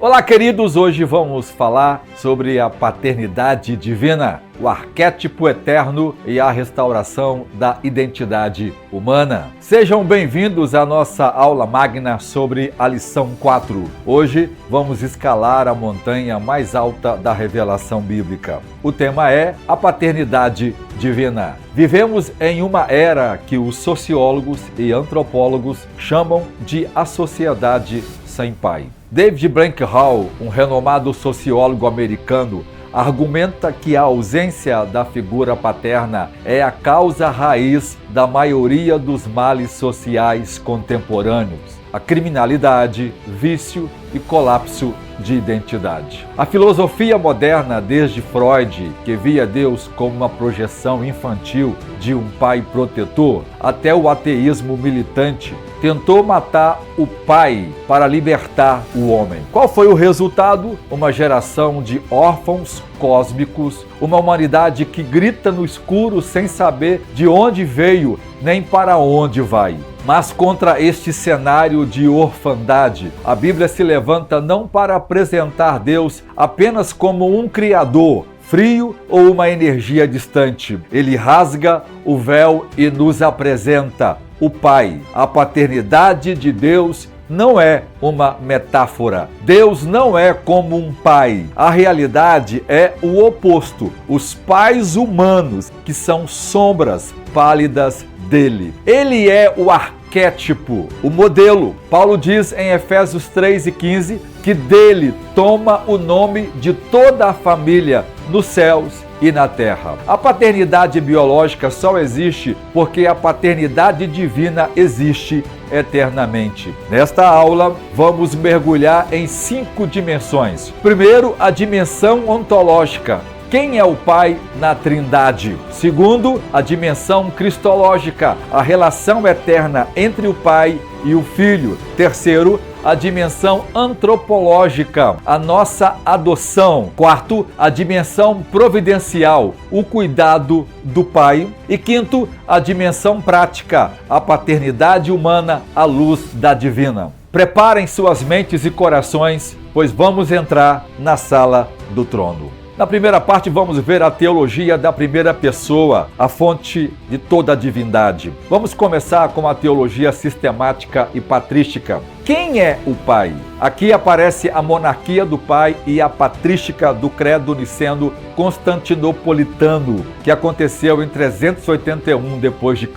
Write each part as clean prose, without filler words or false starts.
Olá, queridos! Hoje vamos falar sobre a paternidade divina, o arquétipo eterno e a restauração da identidade humana. Sejam bem-vindos à nossa aula magna sobre a lição 4. Hoje vamos escalar a montanha mais alta da revelação bíblica. O tema é a paternidade divina. Vivemos em uma era que os sociólogos e antropólogos chamam de a sociedade sem pai. David Blankenhall, um renomado sociólogo americano, argumenta que a ausência da figura paterna é a causa raiz da maioria dos males sociais contemporâneos: a criminalidade, vício e colapso de identidade. A filosofia moderna, desde Freud, que via Deus como uma projeção infantil de um pai protetor, até o ateísmo militante, tentou matar o pai para libertar o homem. Qual foi o resultado? Uma geração de órfãos cósmicos, uma humanidade que grita no escuro sem saber de onde veio nem para onde vai. Mas contra este cenário de orfandade, a Bíblia se levanta não para apresentar Deus apenas como um criador frio ou uma energia distante. Ele rasga o véu e nos apresenta o Pai. A paternidade de Deus não é uma metáfora. Deus não é como um pai. A realidade é o oposto. Os pais humanos, que são sombras pálidas dele. Ele é o arquétipo, o modelo. Paulo diz em Efésios 3:15 que dele toma o nome de toda a família nos céus e na terra. A paternidade biológica só existe porque a paternidade divina existe eternamente. Nesta aula, vamos mergulhar em 5 dimensões. Primeiro, a dimensão ontológica. Quem é o Pai na Trindade? Segundo, a dimensão cristológica, a relação eterna entre o Pai e o Filho. Terceiro, a dimensão antropológica, a nossa adoção. Quarto, a dimensão providencial, o cuidado do Pai. E quinto, a dimensão prática, a paternidade humana à luz da divina. Preparem suas mentes e corações, pois vamos entrar na sala do trono. Na primeira parte, vamos ver a teologia da primeira pessoa, a fonte de toda a divindade. Vamos começar com a teologia sistemática e patrística. Quem é o Pai? Aqui aparece a monarquia do Pai e a patrística do credo niceno-constantinopolitano, que aconteceu em 381 d.C.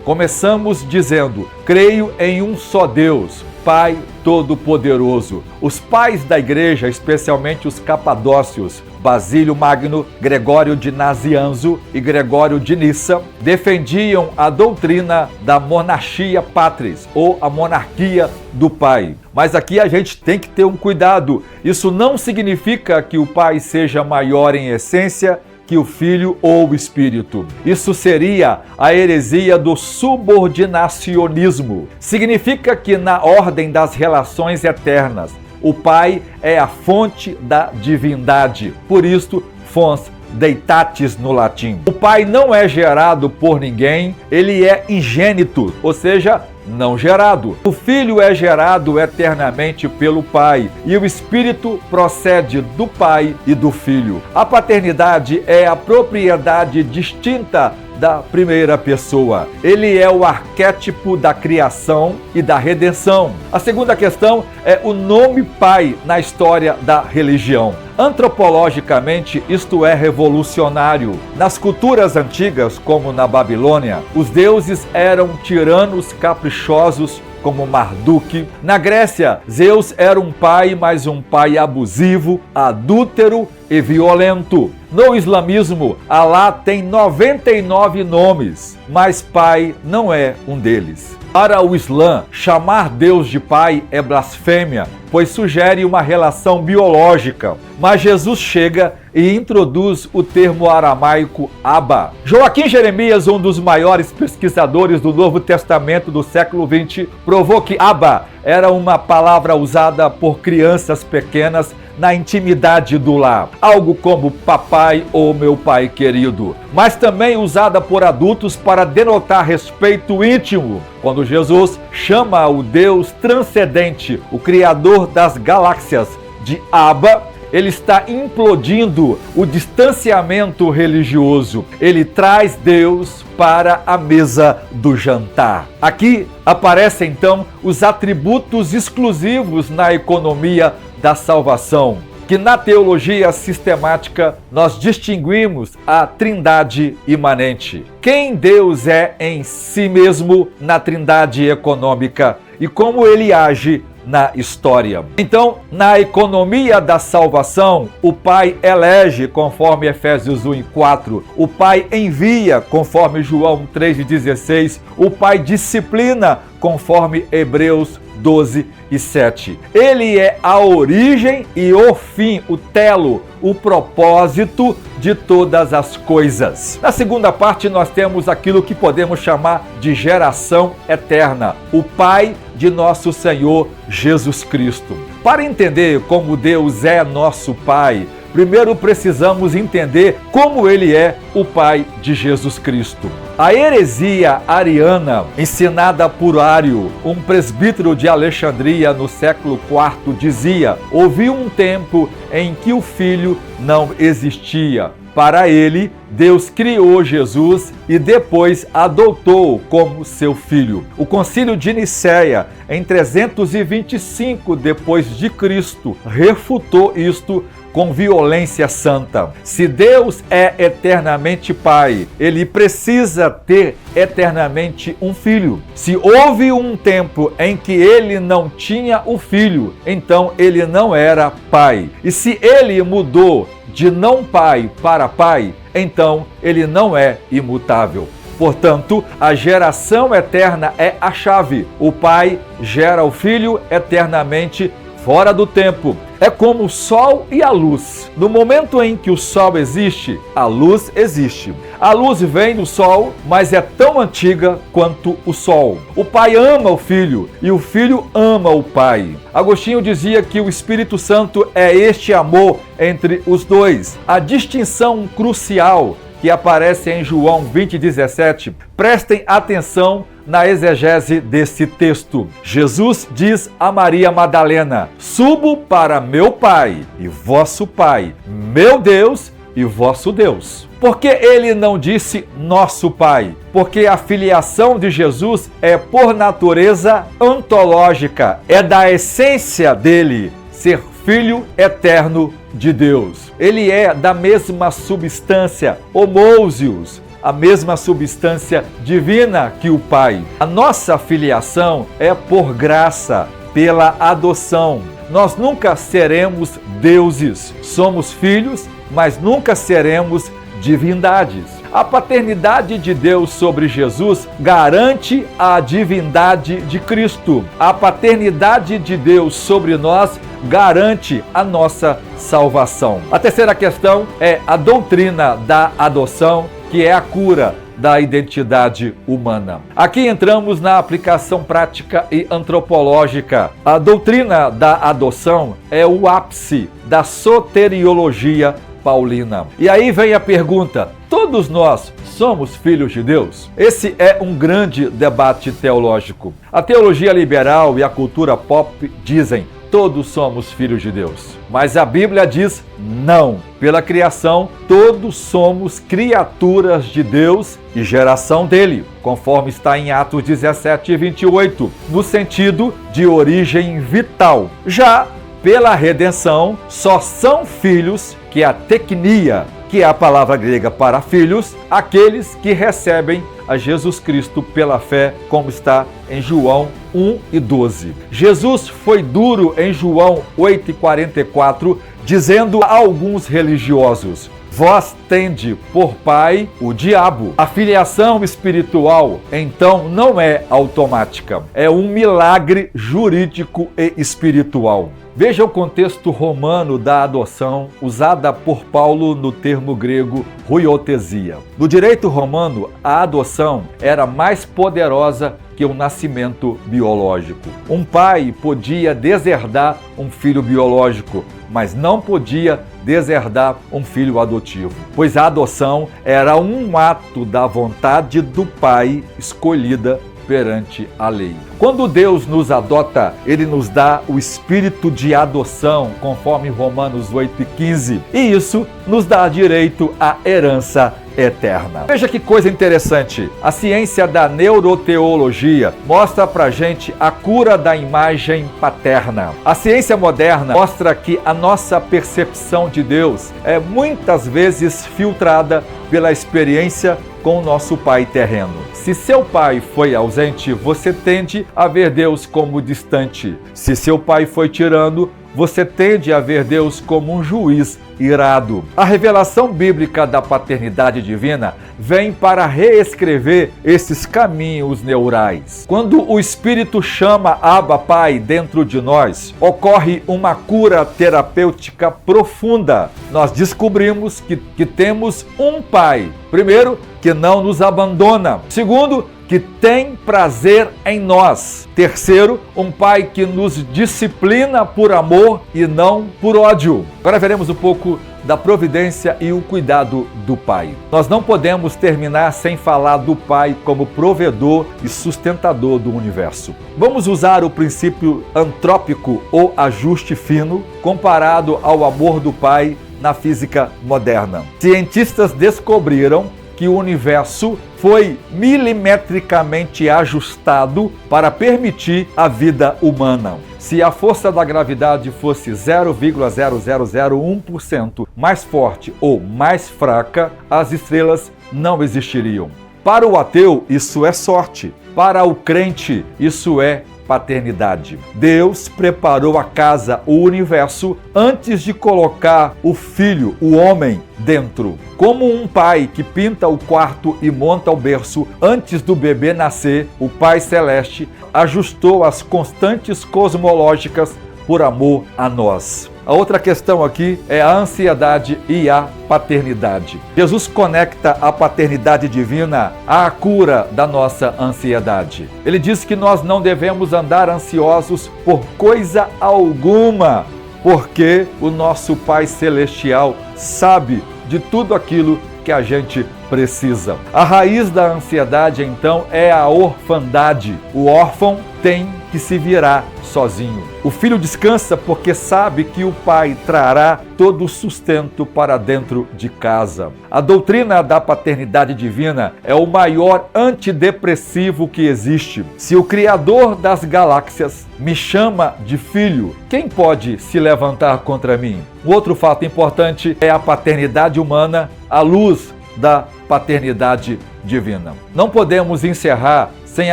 Começamos dizendo: creio em um só Deus, Pai Todo-Poderoso. Os pais da igreja, especialmente os capadócios, Basílio Magno, Gregório de Nazianzo e Gregório de Nissa, defendiam a doutrina da monarchia patris, ou a monarquia do Pai. Mas aqui a gente tem que ter um cuidado. Isso não significa que o Pai seja maior em essência que o Filho ou o Espírito. Isso seria a heresia do subordinacionismo. Significa que na ordem das relações eternas, o Pai é a fonte da divindade. Por isto, fons deitatis no latim. O Pai não é gerado por ninguém, ele é ingênito, ou seja, não gerado. O Filho é gerado eternamente pelo Pai e o Espírito procede do Pai e do Filho. A paternidade é a propriedade distinta da primeira pessoa. Ele é o arquétipo da criação e da redenção. A segunda questão é o nome Pai na história da religião. Antropologicamente, isto é revolucionário. Nas culturas antigas, como na Babilônia, os deuses eram tiranos caprichosos, como Marduk. Na Grécia, Zeus era um pai, mas um pai abusivo, adúltero e violento. No islamismo, Alá tem 99 nomes, mas pai não é um deles. Para o Islã, chamar Deus de pai é blasfêmia, pois sugere uma relação biológica. Mas Jesus chega e introduz o termo aramaico Abba. Joaquim Jeremias, um dos maiores pesquisadores do Novo Testamento do século XX, provou que Abba era uma palavra usada por crianças pequenas na intimidade do lar, algo como papai ou meu pai querido, mas também usada por adultos para denotar respeito íntimo, quando Jesus chama o Deus transcendente, o Criador das galáxias, de Abba, ele está implodindo o distanciamento religioso. Ele traz Deus para a mesa do jantar. Aqui aparecem então os atributos exclusivos na economia da salvação, que na teologia sistemática nós distinguimos a trindade imanente. Quem Deus é em si mesmo na trindade econômica e como ele age na história. Então, na economia da salvação, o Pai elege, conforme Efésios 1:4. O Pai envia, conforme João 3:16. O Pai disciplina, conforme Hebreus 12:7. Ele é a origem e o fim, o telo, o propósito de todas as coisas. Na segunda parte, nós temos aquilo que podemos chamar de geração eterna, o Pai de nosso Senhor Jesus Cristo. Para entender como Deus é nosso Pai, primeiro precisamos entender como ele é o Pai de Jesus Cristo. A heresia ariana, ensinada por Ário, um presbítero de Alexandria no século IV, dizia: houve um tempo em que o Filho não existia. Para ele, Deus criou Jesus e depois adotou como seu filho. O Concílio de Nicéia, em 325 depois de Cristo, refutou isto com violência santa. Se Deus é eternamente Pai, ele precisa ter eternamente um filho. Se houve um tempo em que ele não tinha o filho, então ele não era pai. E se ele mudou de não pai para pai, então ele não é imutável. Portanto, a geração eterna é a chave. O Pai gera o Filho eternamente fora do tempo. É como o sol e a luz. No momento em que o sol existe, a luz existe. A luz vem do sol, mas é tão antiga quanto o sol. O Pai ama o Filho e o Filho ama o Pai. Agostinho dizia que o Espírito Santo é este amor entre os dois. A distinção crucial que aparece em João 20:17, prestem atenção na exegese desse texto. Jesus diz a Maria Madalena: subo para meu Pai e vosso Pai, meu Deus e vosso Deus. Por que ele não disse nosso Pai? Porque a filiação de Jesus é por natureza ontológica, é da essência dele ser Filho eterno de Deus. Ele é da mesma substância, homousios, a mesma substância divina que o Pai. A nossa filiação é por graça, pela adoção. Nós nunca seremos deuses. Somos filhos, mas nunca seremos divindades. A paternidade de Deus sobre Jesus garante a divindade de Cristo. A paternidade de Deus sobre nós garante a nossa salvação. A terceira questão é a doutrina da adoção, que é a cura da identidade humana. Aqui entramos na aplicação prática e antropológica. A doutrina da adoção é o ápice da soteriologia paulina. E aí vem a pergunta: todos nós somos filhos de Deus? Esse é um grande debate teológico. A teologia liberal e a cultura pop dizem: todos somos filhos de Deus. Mas a Bíblia diz não. Pela criação, todos somos criaturas de Deus e geração dele, conforme está em Atos 17:28, no sentido de origem vital. Já pela redenção, só são filhos, que é a teknia, que é a palavra grega para filhos, aqueles que recebem a Jesus Cristo pela fé, como está em João 1:12. Jesus foi duro em João 8:44, dizendo a alguns religiosos: vós tende por pai o diabo. A filiação espiritual, então, não é automática. É um milagre jurídico e espiritual. Veja o contexto romano da adoção, usada por Paulo no termo grego huiotesia. No direito romano, a adoção era mais poderosa que o nascimento biológico. Um pai podia deserdar um filho biológico, mas não podia deserdar um filho adotivo, pois a adoção era um ato da vontade do pai escolhida perante a lei. Quando Deus nos adota, Ele nos dá o espírito de adoção, conforme Romanos 8:15, e isso nos dá direito à herança eterna. Veja que coisa interessante. A ciência da neuroteologia mostra pra gente a cura da imagem paterna. A ciência moderna mostra que a nossa percepção de Deus é muitas vezes filtrada pela experiência com o nosso pai terreno. Se seu pai foi ausente, você tende a ver Deus como distante. Se seu pai foi tirano, você tende a ver Deus como um juiz irado. A revelação bíblica da paternidade divina vem para reescrever esses caminhos neurais. Quando o Espírito chama Abba Pai dentro de nós, ocorre uma cura terapêutica profunda. Nós descobrimos que temos um Pai. Primeiro, que não nos abandona. Segundo, que tem prazer em nós. Terceiro, um pai que nos disciplina por amor e não por ódio. Agora veremos um pouco da providência e o cuidado do pai. Nós não podemos terminar sem falar do pai como provedor e sustentador do universo. Vamos usar o princípio antrópico ou ajuste fino comparado ao amor do pai na física moderna. Cientistas descobriram que o universo foi milimetricamente ajustado para permitir a vida humana. Se a força da gravidade fosse 0,0001% mais forte ou mais fraca, as estrelas não existiriam. Para o ateu, isso é sorte. Para o crente, isso é paternidade. Deus preparou a casa, o universo, antes de colocar o filho, o homem, dentro. Como um pai que pinta o quarto e monta o berço antes do bebê nascer, o Pai Celeste ajustou as constantes cosmológicas por amor a nós. A outra questão aqui é a ansiedade e a paternidade. Jesus conecta a paternidade divina à cura da nossa ansiedade. Ele diz que nós não devemos andar ansiosos por coisa alguma, porque o nosso Pai Celestial sabe de tudo aquilo que a gente precisa. A raiz da ansiedade, então, é a orfandade. O órfão tem que se virar sozinho. O filho descansa porque sabe que o pai trará todo o sustento para dentro de casa. A doutrina da paternidade divina é o maior antidepressivo que existe. Se o Criador das galáxias me chama de filho, quem pode se levantar contra mim? Um outro fato importante é a paternidade humana à luz da paternidade divina. Não podemos encerrar sem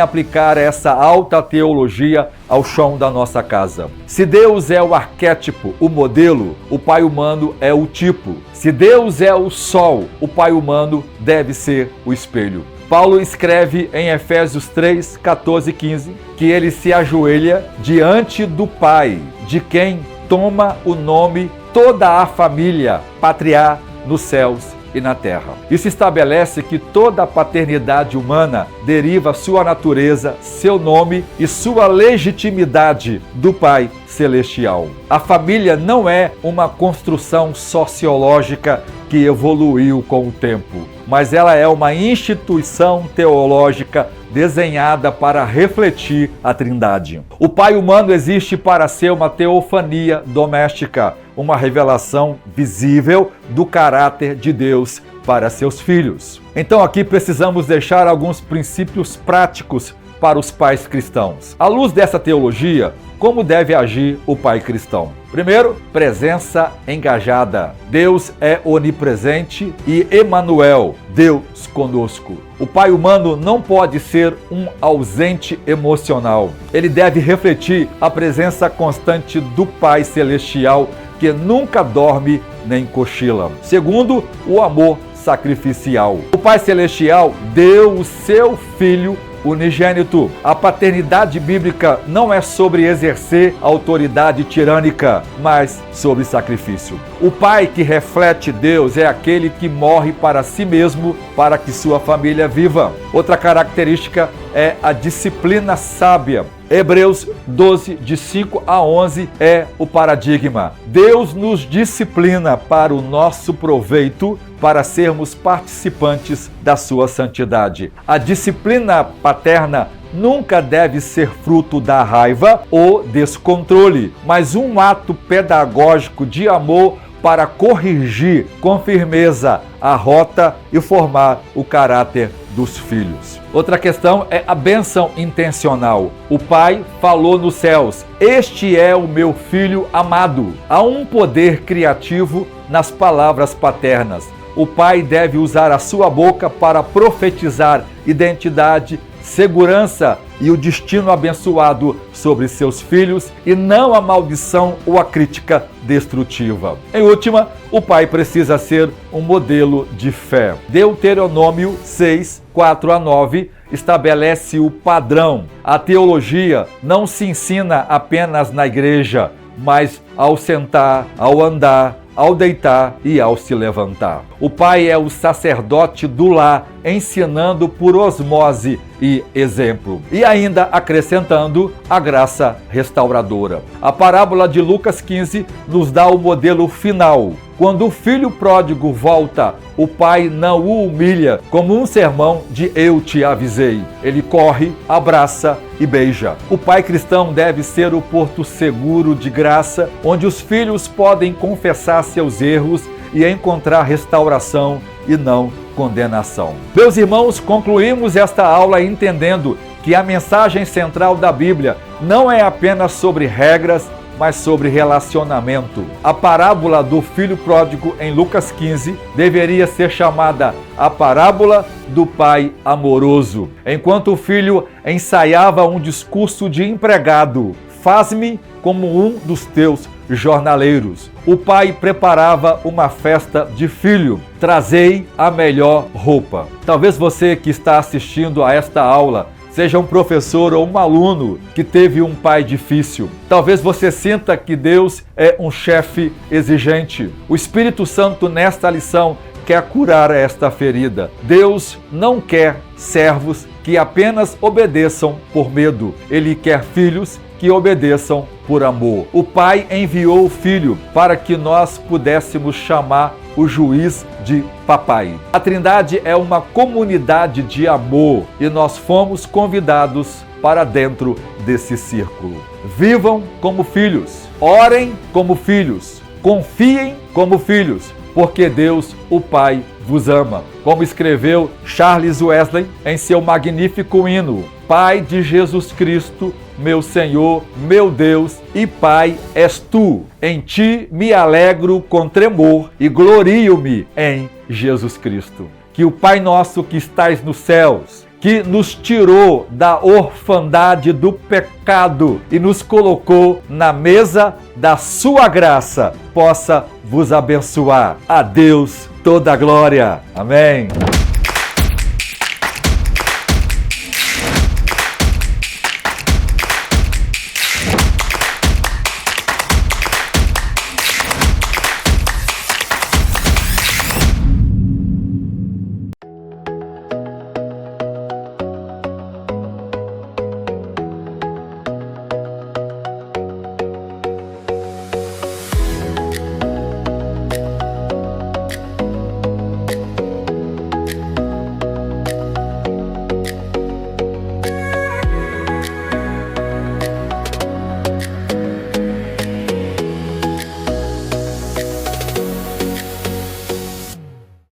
aplicar essa alta teologia ao chão da nossa casa. Se Deus é o arquétipo, o modelo, o pai humano é o tipo. Se Deus é o sol, o pai humano deve ser o espelho. Paulo escreve em Efésios 3, 14 e 15 que ele se ajoelha diante do Pai, de quem toma o nome toda a família patriar nos céus e na terra. Isso estabelece que toda a paternidade humana deriva sua natureza, seu nome e sua legitimidade do Pai Celestial. A família não é uma construção sociológica que evoluiu com o tempo, mas ela é uma instituição teológica desenhada para refletir a Trindade. O Pai humano existe para ser uma teofania doméstica, uma revelação visível do caráter de Deus para seus filhos. Então aqui precisamos deixar alguns princípios práticos para os pais cristãos. À luz dessa teologia, como deve agir o pai cristão? Primeiro, presença engajada. Deus é onipresente e Emanuel, Deus conosco. O pai humano não pode ser um ausente emocional. Ele deve refletir a presença constante do Pai Celestial, que nunca dorme nem cochila. Segundo, o amor sacrificial. O Pai Celestial deu o seu Filho unigênito. A paternidade bíblica não é sobre exercer autoridade tirânica, mas sobre sacrifício. O pai que reflete Deus é aquele que morre para si mesmo para que sua família viva. Outra característica é a disciplina sábia. Hebreus 12, de 5 a 11 é o paradigma. Deus nos disciplina para o nosso proveito, para sermos participantes da sua santidade. A disciplina paterna nunca deve ser fruto da raiva ou descontrole, mas um ato pedagógico de amor para corrigir com firmeza a rota e formar o caráter dos filhos. Outra questão é a bênção intencional. O Pai falou nos céus: "Este é o meu filho amado". Há um poder criativo nas palavras paternas. O pai deve usar a sua boca para profetizar identidade, segurança e o destino abençoado sobre seus filhos e não a maldição ou a crítica destrutiva. Em última, o pai precisa ser um modelo de fé. Deuteronômio 6, 4-9 estabelece o padrão. A teologia não se ensina apenas na igreja, mas ao sentar, ao andar, ao deitar e ao se levantar. O pai é o sacerdote do lar, ensinando por osmose e exemplo. E ainda acrescentando a graça restauradora. A parábola de Lucas 15 nos dá o modelo final. Quando o filho pródigo volta, o pai não o humilha como um sermão de "eu te avisei". Ele corre, abraça e beija. O pai cristão deve ser o porto seguro de graça, onde os filhos podem confessar seus erros e encontrar restauração e não condenação. Meus irmãos, concluímos esta aula entendendo que a mensagem central da Bíblia não é apenas sobre regras, mas sobre relacionamento. A parábola do filho pródigo em Lucas 15 deveria ser chamada a parábola do pai amoroso. Enquanto o filho ensaiava um discurso de empregado: "Faz-me como um dos teus jornaleiros", o pai preparava uma festa de filho: "Trazei a melhor roupa". Talvez você que está assistindo a esta aula seja um professor ou um aluno que teve um pai difícil. Talvez você sinta que Deus é um chefe exigente. O Espírito Santo, nesta lição, quer curar esta ferida. Deus não quer servos que apenas obedeçam por medo. Ele quer filhos que obedeçam por amor. O Pai enviou o Filho para que nós pudéssemos chamar o juiz de papai. A Trindade é uma comunidade de amor e nós fomos convidados para dentro desse círculo. Vivam como filhos, orem como filhos, confiem como filhos, porque Deus, o Pai, vos ama. Como escreveu Charles Wesley em seu magnífico hino: "Pai de Jesus Cristo, meu Senhor, meu Deus e Pai és tu. Em ti me alegro com tremor e glorio-me em Jesus Cristo". Que o Pai nosso que estais nos céus, que nos tirou da orfandade do pecado e nos colocou na mesa da sua graça, possa vos abençoar. A Deus toda a glória. Amém.